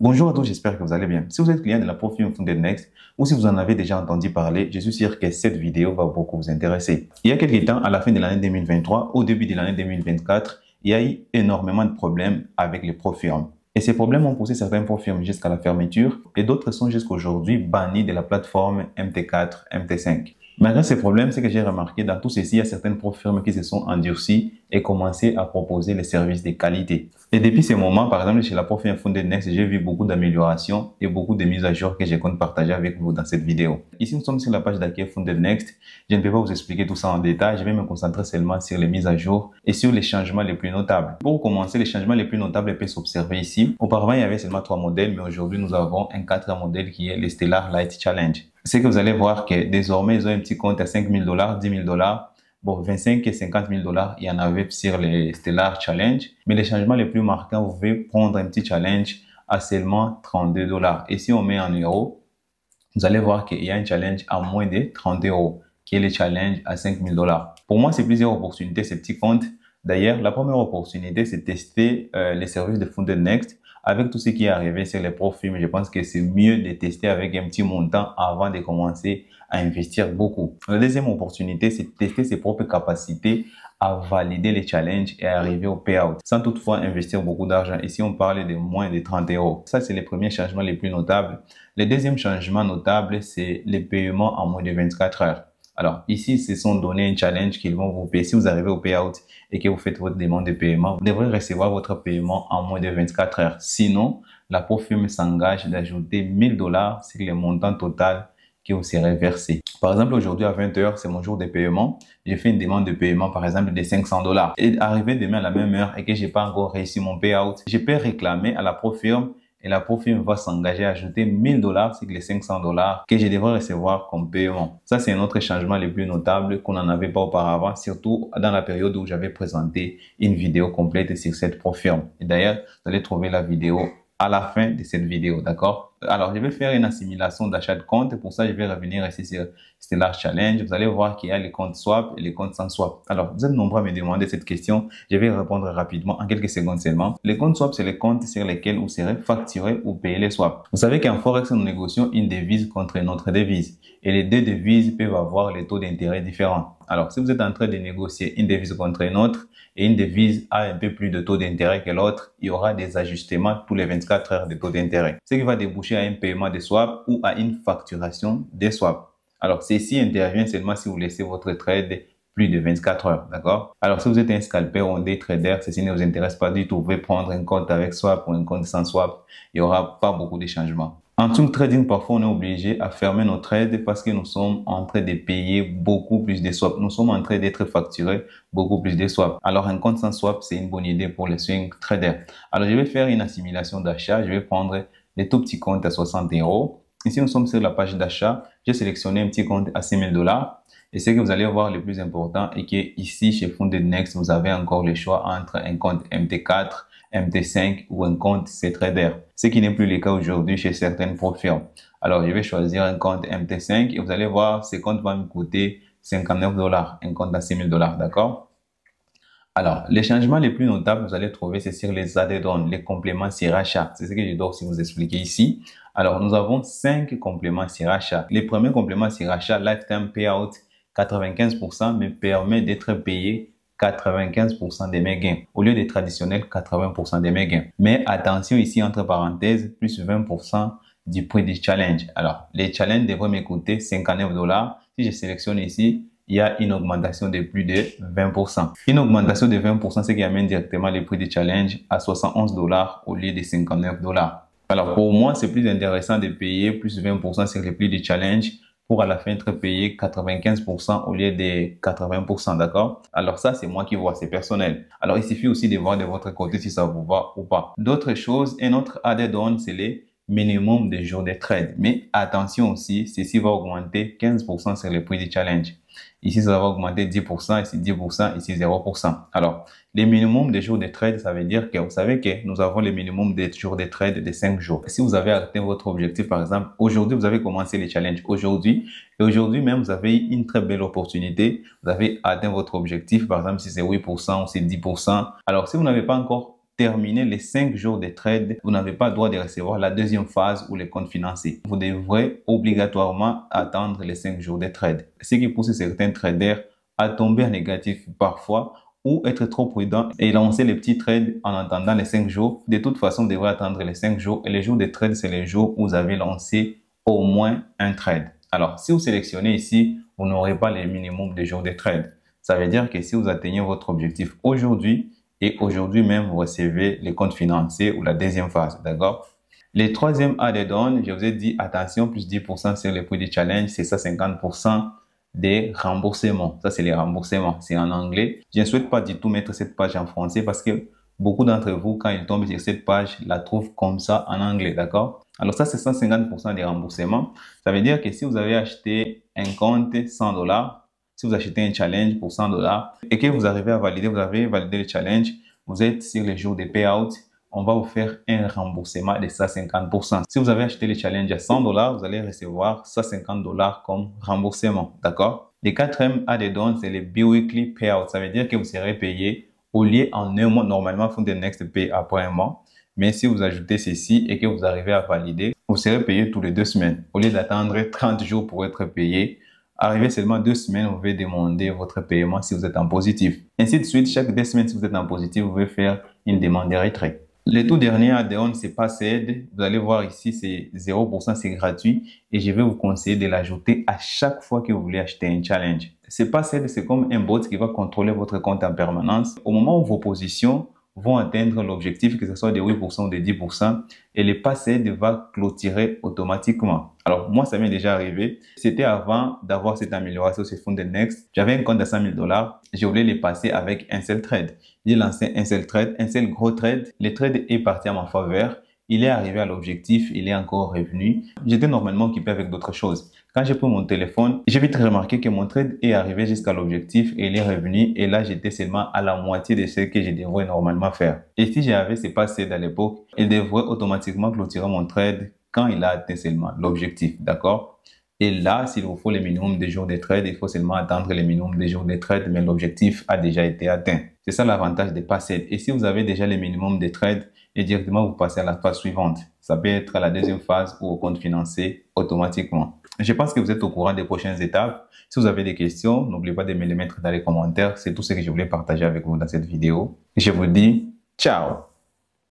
Bonjour à tous, j'espère que vous allez bien. Si vous êtes client de la Profit Funded Next ou si vous en avez déjà entendu parler, je suis sûr que cette vidéo va beaucoup vous intéresser. Il y a quelques temps, à la fin de l'année 2023, au début de l'année 2024, il y a eu énormément de problèmes avec les Profirmes. Et ces problèmes ont poussé certains Profirmes jusqu'à la fermeture et d'autres sont jusqu'à aujourd'hui bannis de la plateforme MT4, MT5. Malgré ces problèmes, ce que j'ai remarqué dans tout ceci, il y a certaines firmes qui se sont endurcies et commencé à proposer les services de qualité. Et depuis ce moment, par exemple, chez la Profit Funded Next, j'ai vu beaucoup d'améliorations et beaucoup de mises à jour que je compte partager avec vous dans cette vidéo. Ici, nous sommes sur la page d'accueil Funded Next. Je ne vais pas vous expliquer tout ça en détail. Je vais me concentrer seulement sur les mises à jour et sur les changements les plus notables. Pour commencer, les changements les plus notables peuvent s'observer ici. Auparavant, il y avait seulement 3 modèles, mais aujourd'hui, nous avons un 4e modèle qui est le Stellar Light Challenge. C'est que vous allez voir que désormais, ils ont un petit compte à $5 000, $10 000. Bon, 25 et 50 000 $, il y en avait sur les Stellar Challenge. Mais les changements les plus marquants, vous pouvez prendre un petit challenge à seulement 32 $. Et si on met en euros, vous allez voir qu'il y a un challenge à moins de 30 €, qui est le challenge à 5 000 $. Pour moi, c'est plusieurs opportunités, ces petits comptes. D'ailleurs, la première opportunité, c'est tester les services de Funded Next. Avec tout ce qui est arrivé sur les profils, je pense que c'est mieux de tester avec un petit montant avant de commencer à investir beaucoup. La deuxième opportunité, c'est de tester ses propres capacités à valider les challenges et arriver au payout, sans toutefois investir beaucoup d'argent. Ici, on parle de moins de 30 €. Ça, c'est les premiers changements les plus notables. Le deuxième changement notable, c'est les paiements en moins de 24 heures. Alors, ici, ce sont donné un challenge qu'ils vont vous payer. Si vous arrivez au payout et que vous faites votre demande de paiement, vous devrez recevoir votre paiement en moins de 24 heures. Sinon, la firme s'engage d'ajouter 1 000 $ sur le montant total que vous serez versé. Par exemple, aujourd'hui à 20 h, c'est mon jour de paiement. J'ai fait une demande de paiement, par exemple, de 500 $. Et arrivé demain à la même heure et que j'ai pas encore réussi mon payout, je peux réclamer à la firme et la firme va s'engager à ajouter 1 000 $ sur les 500 $ que je devrais recevoir comme paiement. Ça, c'est un autre changement le plus notable qu'on n'en avait pas auparavant, surtout dans la période où j'avais présenté une vidéo complète sur cette firme. Et d'ailleurs, vous allez trouver la vidéo à la fin de cette vidéo, d'accord? Alors, je vais faire une assimilation d'achat de compte. Pour ça, je vais revenir ici sur Stellar Challenge. Vous allez voir qu'il y a les comptes swap et les comptes sans swap. Alors, vous êtes nombreux à me demander cette question. Je vais répondre rapidement en quelques secondes seulement. Les comptes swap, c'est les comptes sur lesquels vous serez facturé ou payé les swaps. Vous savez qu'en Forex, nous négocions une devise contre une autre devise. Et les deux devises peuvent avoir les taux d'intérêt différents. Alors, si vous êtes en train de négocier une devise contre une autre et une devise a un peu plus de taux d'intérêt que l'autre, il y aura des ajustements tous les 24 heures de taux d'intérêt. Ce qui va déboucher à un paiement de swap ou à une facturation des swaps. Alors, ceci intervient seulement si vous laissez votre trade plus de 24 heures, d'accord? Alors, si vous êtes un scalper ou un day trader, ceci ne vous intéresse pas du tout. Vous pouvez prendre un compte avec swap ou un compte sans swap. Il n'y aura pas beaucoup de changements. En swing trading, parfois, on est obligé à fermer nos trades parce que nous sommes en train de payer beaucoup plus de swaps. Nous sommes en train d'être facturés beaucoup plus de swaps. Alors, un compte sans swap, c'est une bonne idée pour les swing traders. Alors, je vais faire une assimilation d'achat. Je vais prendre les tout petits comptes à 60 €. Ici, nous sommes sur la page d'achat. J'ai sélectionné un petit compte à 6 000 $. Et ce que vous allez voir le plus important est que ici, chez Funded Next, vous avez encore le choix entre un compte MT4, MT5 ou un compte C-Trader. Ce qui n'est plus le cas aujourd'hui chez certaines firmes. Alors, je vais choisir un compte MT5 et vous allez voir, ce compte va me coûter 59 $, un compte à 6 000 $, d'accord? Alors, les changements les plus notables, vous allez trouver, c'est sur les add-ons, les compléments sur achat. C'est ce que je dois aussi vous expliquer ici. Alors, nous avons 5 compléments sur achat. Les premiers compléments sur achat, Lifetime Payout, 95%, me permet d'être payé 95% de mes gains, au lieu des traditionnels 80% de mes gains. Mais attention ici, entre parenthèses, plus 20% du prix du challenge. Alors, les challenges devraient me coûter 59 $. Si je sélectionne ici, il y a une augmentation de plus de 20%. Une augmentation de 20%, c'est qui amène directement le prix du challenge à 71 $ au lieu de 59 $. Alors, pour moi, c'est plus intéressant de payer plus 20% sur le prix du challenge pour à la fin être payé 95% au lieu de 80%, d'accord? Alors ça, c'est moi qui vois, c'est personnel. Alors, il suffit aussi de voir de votre côté si ça vous va ou pas. D'autres choses, un autre add-on, c'est les minimum de jours de trade. Mais attention aussi, ceci va augmenter 15% sur le prix du challenge. Ici, ça va augmenter 10%, ici 10%, ici 0%. Alors, les minimums de jours de trade, ça veut dire que vous savez que nous avons les minimums de jours de trade de 5 jours. Si vous avez atteint votre objectif, par exemple, aujourd'hui, vous avez commencé les challenges aujourd'hui, et aujourd'hui même, vous avez une très belle opportunité. Vous avez atteint votre objectif, par exemple, si c'est 8% ou c'est 10%. Alors, si vous n'avez pas encore terminer les 5 jours de trade, vous n'avez pas le droit de recevoir la deuxième phase ou les comptes financiers. Vous devrez obligatoirement attendre les 5 jours de trade. Ce qui pousse certains traders à tomber en négatif parfois ou être trop prudent et lancer les petits trades en attendant les 5 jours. De toute façon, vous devrez attendre les 5 jours et les jours de trade, c'est les jours où vous avez lancé au moins un trade. Alors, si vous sélectionnez ici, vous n'aurez pas les minimums de jours de trade. Ça veut dire que si vous atteignez votre objectif aujourd'hui, et aujourd'hui même, vous recevez les comptes financiers ou la deuxième phase, d'accord? Les troisième add-on, je vous ai dit, attention, plus 10% sur les prix du challenge, c'est ça, 50% des remboursements. Ça, c'est les remboursements. C'est en anglais. Je ne souhaite pas du tout mettre cette page en français parce que beaucoup d'entre vous, quand ils tombent sur cette page, la trouvent comme ça en anglais, d'accord? Alors ça, c'est 150% des remboursements. Ça veut dire que si vous avez acheté un compte $100, si vous achetez un challenge pour $100 et que vous arrivez à valider, vous avez validé le challenge, vous êtes sur les jours de payout, on va vous faire un remboursement de 150%. Si vous avez acheté le challenge à $100, vous allez recevoir $150 comme remboursement, d'accord? Le quatrième add-on, c'est le bi-weekly payout. Ça veut dire que vous serez payé au lieu en un mois. Normalement, Funded Next paye après un mois. Mais si vous ajoutez ceci et que vous arrivez à valider, vous serez payé tous les 2 semaines. Au lieu d'attendre 30 jours pour être payé, arrivé seulement 2 semaines, vous pouvez demander votre paiement si vous êtes en positif. Ainsi de suite, chaque 2 semaines, si vous êtes en positif, vous pouvez faire une demande de retrait. Le tout dernier add-on, c'est Passed. Vous allez voir ici, c'est 0%, c'est gratuit. Et je vais vous conseiller de l'ajouter à chaque fois que vous voulez acheter un challenge. Ce Passed, c'est comme un bot qui va contrôler votre compte en permanence. Au moment où vos positions vont atteindre l'objectif, que ce soit de 8% ou de 10%, et le Passed va clôturer automatiquement. Alors, moi, ça m'est déjà arrivé. C'était avant d'avoir cette amélioration sur Funded Next. J'avais un compte à $100 000. Je voulais les passer avec un seul trade. J'ai lancé un seul trade, un seul gros trade. Le trade est parti à ma faveur. Il est arrivé à l'objectif, il est encore revenu. J'étais normalement occupé avec d'autres choses. Quand j'ai pris mon téléphone, j'ai vite remarqué que mon trade est arrivé jusqu'à l'objectif et il est revenu. Et là, j'étais seulement à la moitié de ce que je devrais normalement faire. Et si j'avais ce passé à l'époque, il devrait automatiquement clôturer mon trade quand il a atteint seulement l'objectif, d'accord? Et là, s'il vous faut le minimum de jours de trade, il faut seulement attendre le minimum de jours de trade, mais l'objectif a déjà été atteint. C'est ça l'avantage des Passed. Et si vous avez déjà le minimum de trade, et directement vous passez à la phase suivante. Ça peut être à la deuxième phase ou au compte financier automatiquement. Je pense que vous êtes au courant des prochaines étapes. Si vous avez des questions, n'oubliez pas de me les mettre dans les commentaires. C'est tout ce que je voulais partager avec vous dans cette vidéo. Je vous dis ciao!